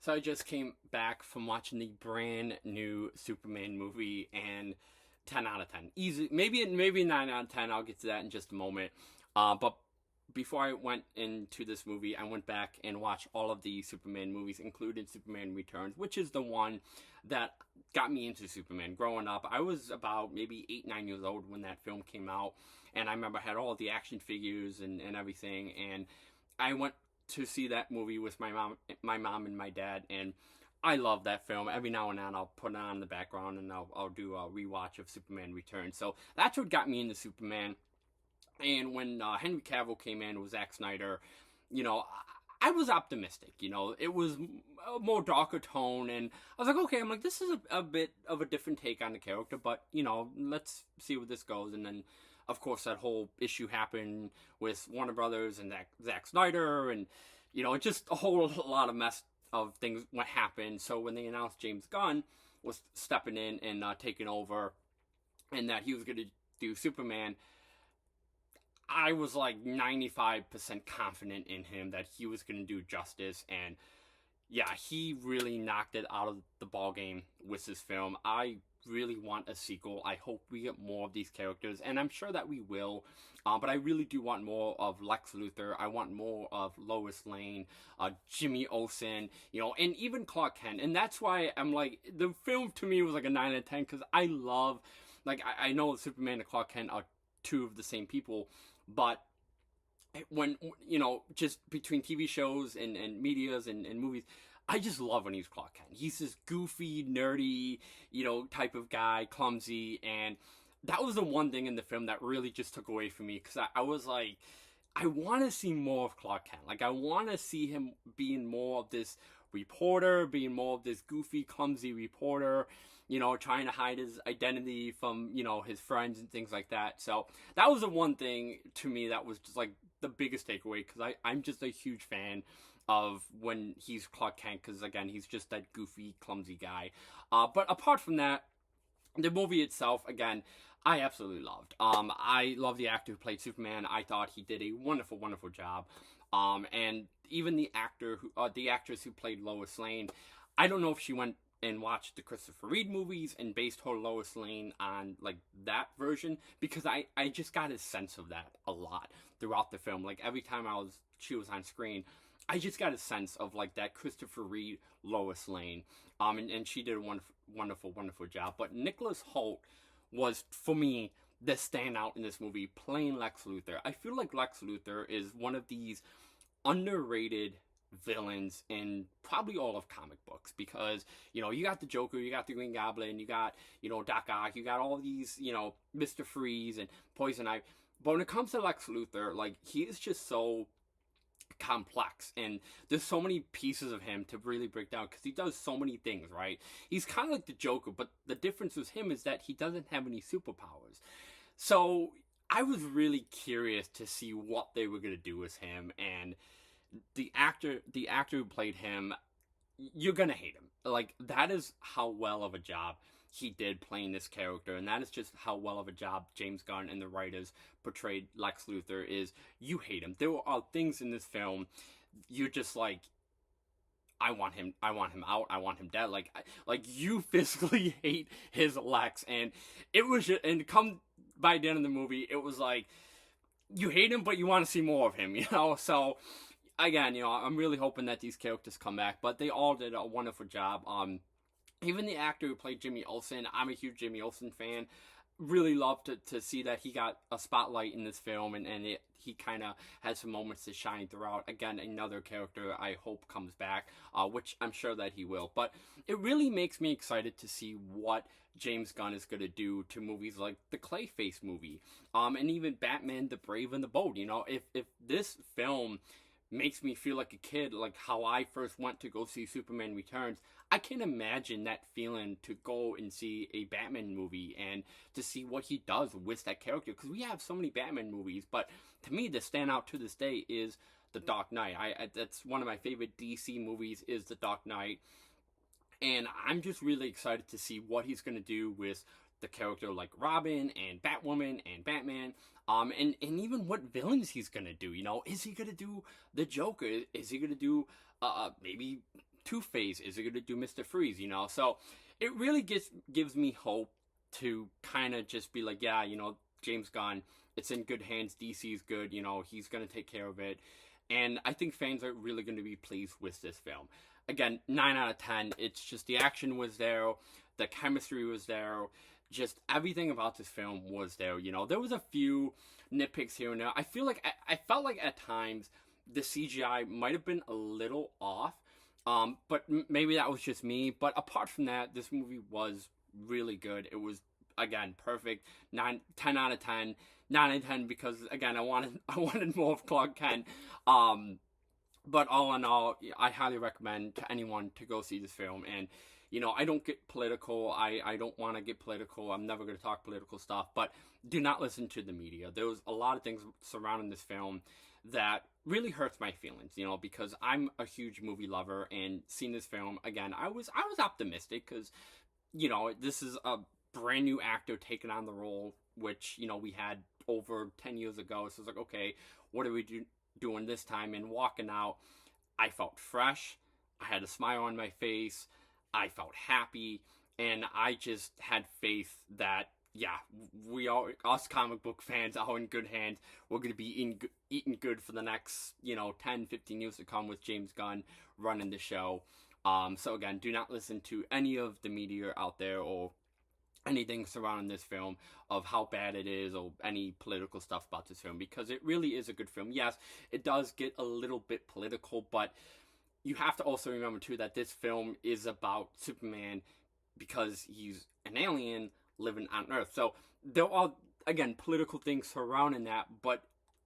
So I just came back from watching the brand new Superman movie, and 10 out of 10, easy. Maybe 9 out of 10. I'll get to that in just a moment. But before I went into this movie, I went back and watched all of the Superman movies, including Superman Returns, which is the one that got me into Superman. Growing up, I was about maybe 8, 9 years old when that film came out, and I remember I had all the action figures and everything, and I went to see that movie with my mom and my dad, and I love that film. Every now and then I'll put it on in the background and I'll do a rewatch of Superman Returns. So that's what got me into Superman. And when Henry Cavill came in with Zack Snyder, you know, I was optimistic. It was a more darker tone, and I was like, okay, I'm like, this is a bit of a different take on the character, but let's see where this goes. And then, of course, that whole issue happened with Warner Brothers and Zack Snyder, and just a whole lot of mess of things what happened. So when they announced James Gunn was stepping in and taking over, and that he was going to do Superman, I was like 95% confident in him that he was going to do justice. And yeah, he really knocked it out of the ball game with this film. I really want a sequel. I hope we get more of these characters, and I'm sure that we will. But I really do want more of Lex Luthor. I want more of Lois Lane, Jimmy Olsen, and even Clark Kent. And that's why I'm like, the film to me was like a 9 out of 10, because I love, like, I know Superman and Clark Kent are two of the same people, but when just between TV shows and medias and movies, I just love when he's Clark Kent. He's this goofy, nerdy, type of guy, clumsy, and that was the one thing in the film that really just took away from me, because I was like, I want to see more of Clark Kent. Like, I want to see him being more of this reporter, being more of this goofy, clumsy reporter, trying to hide his identity from, his friends and things like that. So that was the one thing to me that was just like the biggest takeaway, because I'm just a huge fan of when he's Clark Kent, because again, he's just that goofy, clumsy guy. But apart from that, the movie itself, again, I absolutely loved. I love the actor who played Superman. I thought he did a wonderful, wonderful job. And even the actress who played Lois Lane, I don't know if she went and watched the Christopher Reeve movies and based her Lois Lane on like that version, because I just got a sense of that a lot throughout the film. Like, every time she was on screen, I just got a sense of like that Christopher Reeve Lois Lane. And she did a wonderful, wonderful, wonderful job. But Nicholas Hoult was, for me, the standout in this movie, playing Lex Luthor. I feel like Lex Luthor is one of these underrated villains in probably all of comic books, because you got the Joker, you got the Green Goblin, you got Doc Ock, you got all these Mr. Freeze and Poison Ivy. But when it comes to Lex Luthor, like, he is just so complex, and there's so many pieces of him to really break down, because he does so many things, right? He's kind of like the Joker, but the difference with him is that he doesn't have any superpowers. So I was really curious to see what they were going to do with him. And the actor who played him, you're gonna hate him. Like, that is how well of a job he did playing this character, and that is just how well of a job James Gunn and the writers portrayed Lex Luthor. Is, you hate him. There are things in this film you're just like, I want him out. I want him dead. Like you physically hate his Lex, and it was just, and come by the end of the movie, it was like, you hate him, but you want to see more of him. So again, I'm really hoping that these characters come back, but they all did a wonderful job. Even the actor who played Jimmy Olsen, I'm a huge Jimmy Olsen fan. Really loved to see that he got a spotlight in this film, and he kind of had some moments to shine throughout. Again, another character I hope comes back, which I'm sure that he will. But it really makes me excited to see what James Gunn is going to do to movies like the Clayface movie, and even Batman: The Brave and the Bold. If this film makes me feel like a kid, like how I first went to go see Superman Returns, I can imagine that feeling to go and see a Batman movie and to see what he does with that character. Because we have so many Batman movies, but to me, the standout to this day is The Dark Knight. That's one of my favorite DC movies, is The Dark Knight. And I'm just really excited to see what he's going to do with the character like Robin and Batwoman and Batman, and even what villains he's gonna do. Is he gonna do the Joker? Is he gonna do maybe Two-Face? Is it going to do Mr. Freeze? You know, so it really gives me hope to kind of just be like, yeah, you know, James Gunn, it's in good hands. DC's good. You know, he's going to take care of it. And I think fans are really going to be pleased with this film. Again, 9 out of 10. It's just the action was there. The chemistry was there. Just everything about this film was there. You know, there was a few nitpicks here and there. I felt like at times the CGI might have been a little off. But maybe that was just me. But apart from that, this movie was really good. It was, again, perfect. 10 out of 10. 9 out of 10 because, again, I wanted more of Clark Kent. But all in all, I highly recommend to anyone to go see this film. And, you know, I don't get political. I don't want to get political. I'm never going to talk political stuff. But do not listen to the media. There was a lot of things surrounding this film that really hurts my feelings, you know, because I'm a huge movie lover, and seeing this film, again, I was optimistic because, you know, this is a brand new actor taking on the role, which, you know, we had over 10 years ago. So it's like, okay, what are we doing this time? And walking out, I felt fresh. I had a smile on my face. I felt happy. And I just had faith that, yeah, we are, us comic book fans, are in good hands. We're going to be eating good for the next, you know, 10, 15 years to come with James Gunn running the show. So again, do not listen to any of the media out there or anything surrounding this film of how bad it is or any political stuff about this film, because it really is a good film. Yes, it does get a little bit political, but you have to also remember too that this film is about Superman because he's an alien living on Earth. So there are, again, political things surrounding that, but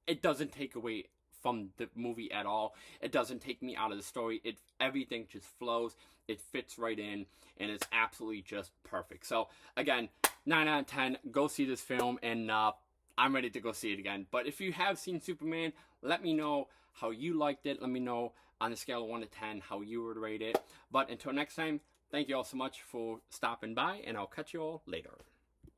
it doesn't take away from the movie at all. It doesn't take me out of the story. Everything just flows. It fits right in, and it's absolutely just perfect. So again, 9 out of 10. Go see this film, and I'm ready to go see it again. But if you have seen Superman, let me know how you liked it. Let me know on a scale of 1 to 10 how you would rate it. But until next time, thank you all so much for stopping by, and I'll catch you all later.